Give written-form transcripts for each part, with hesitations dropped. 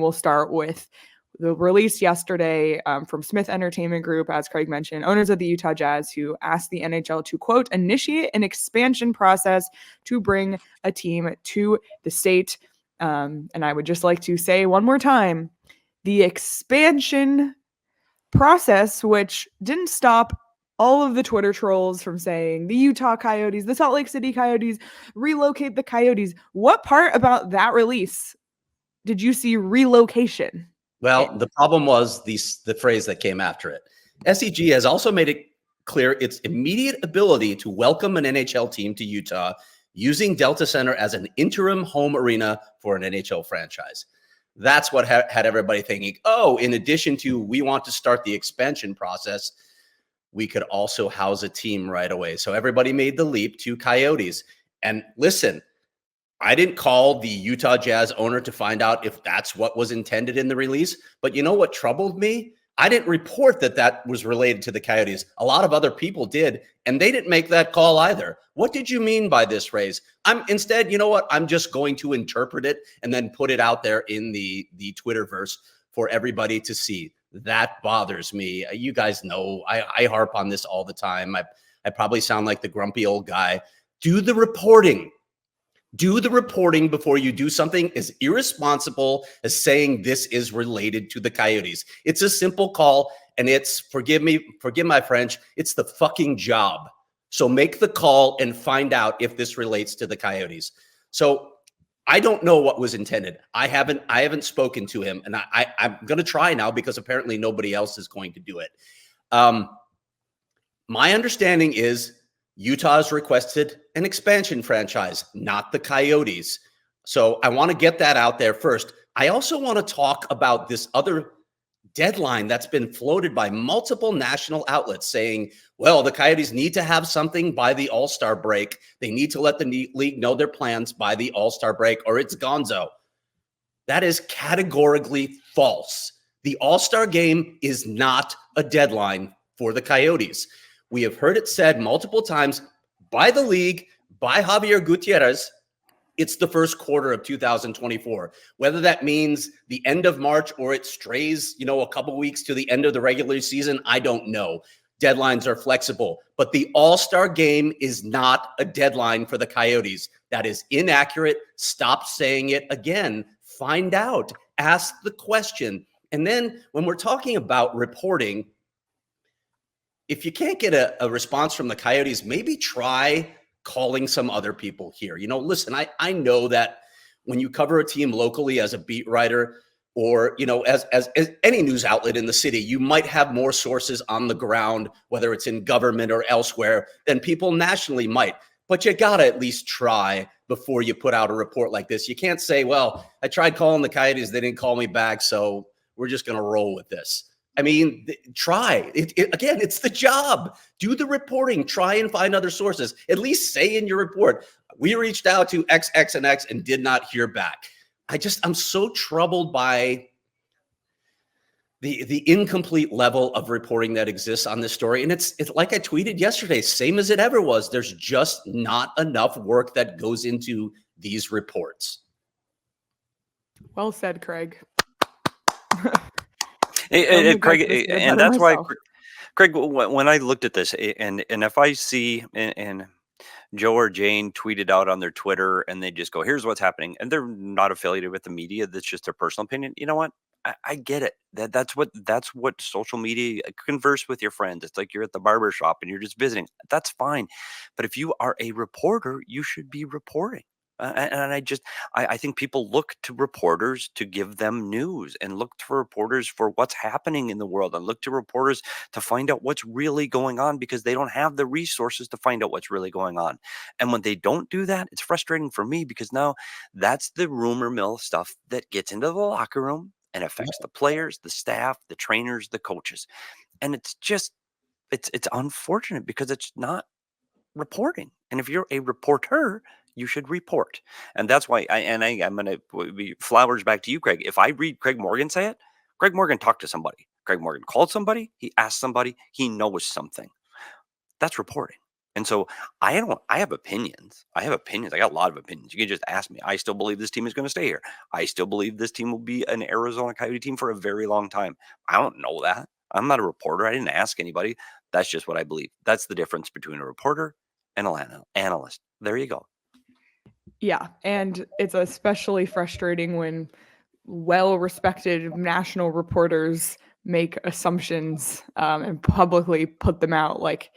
we'll start with the release yesterday from Smith Entertainment Group, as Craig mentioned, owners of the Utah Jazz, who asked the NHL to, quote, initiate an expansion process to bring a team to the state. And I would just like to say one more time, the expansion process, which didn't stop all of the Twitter trolls from saying the Utah Coyotes, the Salt Lake City Coyotes, relocate the Coyotes. What part about that release did you see relocation? Well, the problem was the phrase that came after it. SEG has also made it clear its immediate ability to welcome an NHL team to Utah using Delta Center as an interim home arena for an NHL franchise. That's what had everybody thinking, oh, in addition to we want to start the expansion process, we could also house a team right away. So everybody made the leap to Coyotes. And listen, I didn't call the Utah Jazz owner to find out if that's what was intended in the release. But you know what troubled me? I didn't report that that was related to the Coyotes. A lot of other people did, and they didn't make that call either. What did you mean by this raise? Instead, you know what? I'm just going to interpret it and then put it out there in the Twitterverse for everybody to see. That bothers me. You guys know I harp on this all the time. I probably sound like the grumpy old guy. Do the reporting. Do the reporting before you do something as irresponsible as saying this is related to the Coyotes. It's a simple call, and it's, forgive my French, it's the fucking job. So make the call and find out if this relates to the Coyotes. So I don't know what was intended. I haven't spoken to him, and I'm going to try now because apparently nobody else is going to do it. My understanding is Utah has requested an expansion franchise, not the Coyotes. So I want to get that out there first. I also want to talk about this other deadline that's been floated by multiple national outlets saying, well, the Coyotes need to have something by the All-Star break. They need to let the league know their plans by the All-Star break or it's gonzo. That is categorically false. The All-Star game is not a deadline for the Coyotes. We have heard it said multiple times by the league, by Javier Gutierrez, it's the first quarter of 2024. Whether that means the end of March or it strays, a couple weeks to the end of the regular season, I don't know. Deadlines are flexible, but the All-Star game is not a deadline for the Coyotes. That is inaccurate. Stop saying it again. Find out. Ask the question. And then when we're talking about reporting, if you can't get a response from the Coyotes, maybe try calling some other people here. Listen, I know that when you cover a team locally as a beat writer or, as any news outlet in the city, you might have more sources on the ground, whether it's in government or elsewhere, than people nationally might. But you got to at least try before you put out a report like this. You can't say, well, I tried calling the Coyotes. They didn't call me back, so we're just going to roll with this. I mean, try it. Again, it's the job. Do the reporting. Try and find other sources. At least say in your report, we reached out to X, X, and X and did not hear back. I'm so troubled by the incomplete level of reporting that exists on this story. And it's like I tweeted yesterday, same as it ever was. There's just not enough work that goes into these reports. Well said, Craig. Craig, and that's why, Craig, when I looked at this, and if I see and Joe or Jane tweeted out on their Twitter and they just go, here's what's happening, and they're not affiliated with the media, that's just their personal opinion. You know what? I get it. That's what social media, converse with your friends. It's like you're at the barber shop and you're just visiting. That's fine. But if you are a reporter, you should be reporting. And I think people look to reporters to give them news and look for reporters for what's happening in the world and look to reporters to find out what's really going on because they don't have the resources to find out what's really going on. And when they don't do that, it's frustrating for me because now that's the rumor mill stuff that gets into the locker room and affects the players, the staff, the trainers, the coaches. And it's unfortunate because it's not reporting. And if you're a reporter, you should report. And that's why I'm going to be flowers back to you, Craig. If I read Craig Morgan say it, Craig Morgan talked to somebody. Craig Morgan called somebody. He asked somebody. He knows something. That's reporting. And so I have opinions. I got a lot of opinions. You can just ask me. I still believe this team is going to stay here. I still believe this team will be an Arizona Coyote team for a very long time. I don't know that. I'm not a reporter. I didn't ask anybody. That's just what I believe. That's the difference between a reporter and an analyst. There you go. Yeah. And it's especially frustrating when well-respected national reporters make assumptions and publicly put them out like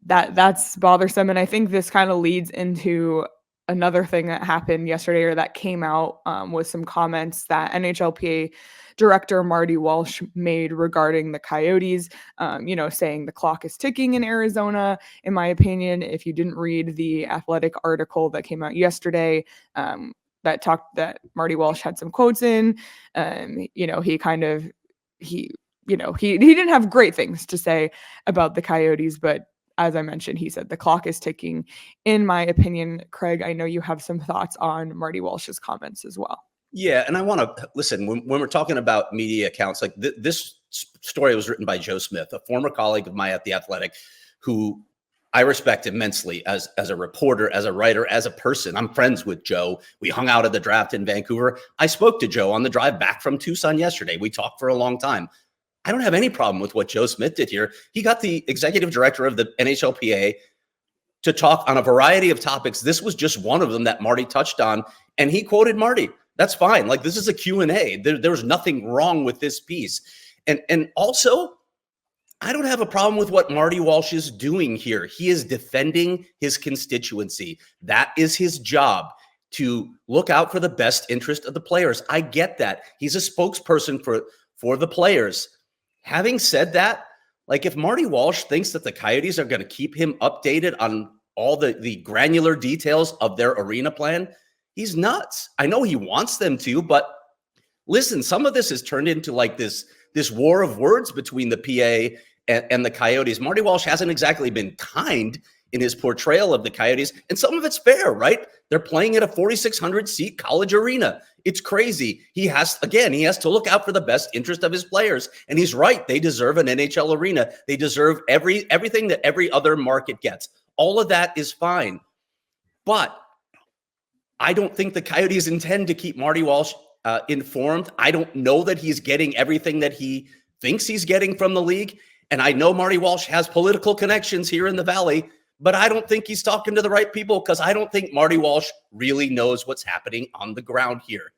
that. That's bothersome. And I think this kind of leads into another thing that happened yesterday, or that came out, with some comments that NHLPA director Marty Walsh made regarding the Coyotes, saying the clock is ticking in Arizona. In my opinion, if you didn't read the Athletic article that came out yesterday, that Marty Walsh had some quotes in, he didn't have great things to say about the Coyotes, but as I mentioned, he said the clock is ticking. In my opinion, Craig, I know you have some thoughts on Marty Walsh's comments as well. Yeah, and I want to listen when we're talking about media accounts like this story was written by Joe Smith, a former colleague of mine at The Athletic, who I respect immensely as a reporter, as a writer, as a person. I'm friends with Joe. We hung out at the draft in Vancouver. I spoke to Joe on the drive back from Tucson yesterday. We talked for a long time. I don't have any problem with what Joe Smith did here. He got the executive director of the NHLPA to talk on a variety of topics. This was just one of them that Marty touched on, and he quoted Marty. That's fine. Like, this is a Q&A. There was nothing wrong with this piece. And also, I don't have a problem with what Marty Walsh is doing here. He is defending his constituency. That is his job, to look out for the best interest of the players. I get that. He's a spokesperson for the players. Having said that, like, if Marty Walsh thinks that the Coyotes are going to keep him updated on all the granular details of their arena plan, he's nuts. I know he wants them to, but listen, some of this has turned into like this war of words between the PA and the Coyotes. Marty Walsh hasn't exactly been kind in his portrayal of the Coyotes, and some of it's fair, right? They're playing at a 4,600 seat college arena. It's crazy. He has to look out for the best interest of his players, and he's right. They deserve an NHL arena. They deserve everything that every other market gets. All of that is fine, but I don't think the Coyotes intend to keep Marty Walsh informed. I don't know that he's getting everything that he thinks he's getting from the league. And I know Marty Walsh has political connections here in the Valley, but I don't think he's talking to the right people, because I don't think Marty Walsh really knows what's happening on the ground here.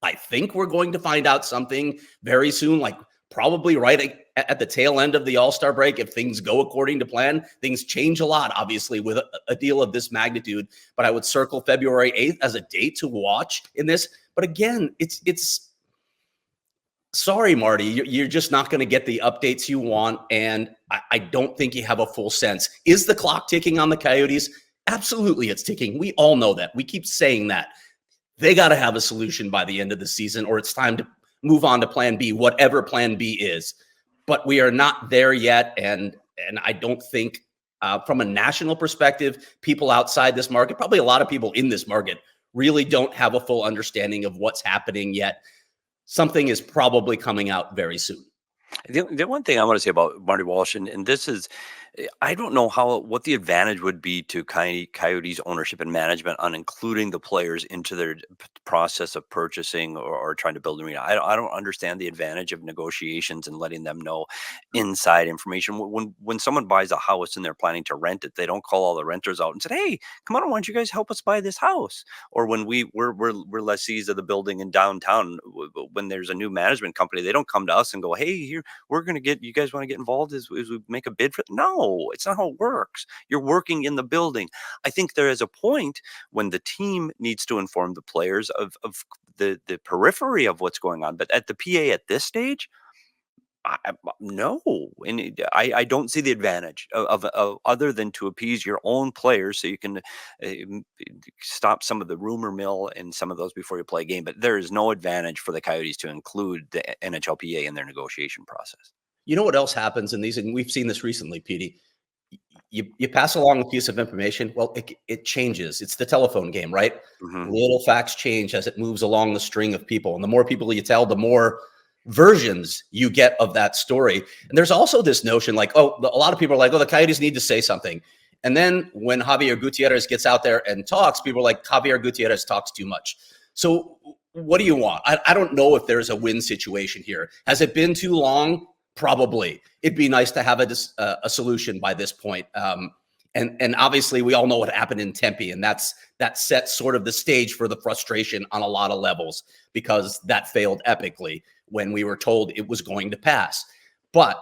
I think we're going to find out something very soon, like probably right at the tail end of the All-Star break. If things go according to plan, things change a lot, obviously, with a deal of this magnitude. But I would circle February 8th as a date to watch in this. But again, it's sorry, Marty, you're just not going to get the updates you want. And I don't think you have a full sense. Is the clock ticking on the Coyotes? Absolutely, it's ticking. We all know that. We keep saying that. They got to have a solution by the end of the season, or it's time to move on to plan B, whatever plan B is. But we are not there yet. And I don't think from a national perspective, people outside this market, probably a lot of people in this market, really don't have a full understanding of what's happening yet. Something is probably coming out very soon. The one thing I want to say about Marty Walsh, and this is, I don't know what the advantage would be to Coyotes ownership and management on including the players into their process of purchasing or trying to build an arena. I don't understand the advantage of negotiations and letting them know inside information. When someone buys a house and they're planning to rent it, they don't call all the renters out and say, "Hey, come on, why don't you guys help us buy this house?" Or when we're lessees of the building in downtown, when there's a new management company, they don't come to us and go, "Hey, here, we're going to get, you guys want to get involved as we make a bid for it?" No, it's not how it works. You're working in the building. I think there is a point when the team needs to inform the players of the periphery of what's going on. But at the PA at this stage, no. And I don't see the advantage of other than to appease your own players so you can stop some of the rumor mill and some of those before you play a game. But there is no advantage for the Coyotes to include the NHLPA in their negotiation process. You know what else happens in these, and we've seen this recently, Petey. You pass along a piece of information. Well, it changes. It's the telephone game, right? Mm-hmm. Little facts change as it moves along the string of people. And the more people you tell, the more versions you get of that story. And there's also this notion like, a lot of people are like, the Coyotes need to say something. And then when Javier Gutierrez gets out there and talks, people are like, Javier Gutierrez talks too much. So what do you want? I don't know if there's a win situation here. Has it been too long? Probably. It'd be nice to have a solution by this point. And obviously we all know what happened in Tempe, and that sets sort of the stage for the frustration on a lot of levels, because that failed epically when we were told it was going to pass. But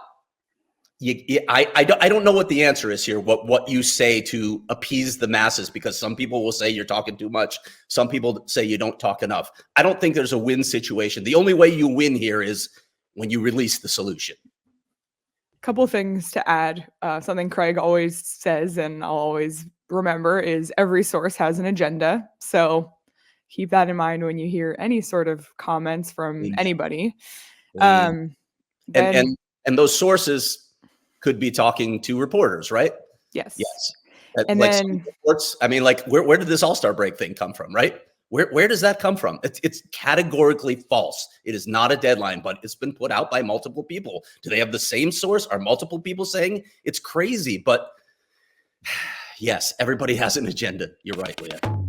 I don't know what the answer is here, what you say to appease the masses, because some people will say you're talking too much. Some people say you don't talk enough. I don't think there's a win situation. The only way you win here is when you release the solution. Couple things to add. Something Craig always says, and I'll always remember, is every source has an agenda. So keep that in mind when you hear any sort of comments from anybody. And those sources could be talking to reporters, right? Yes. And like then reports, I mean, like where did this All-Star break thing come from, right? Where does that come from? It's categorically false. It is not a deadline, but it's been put out by multiple people. Do they have the same source? Are multiple people saying it's crazy? But yes, everybody has an agenda. You're right, Leah.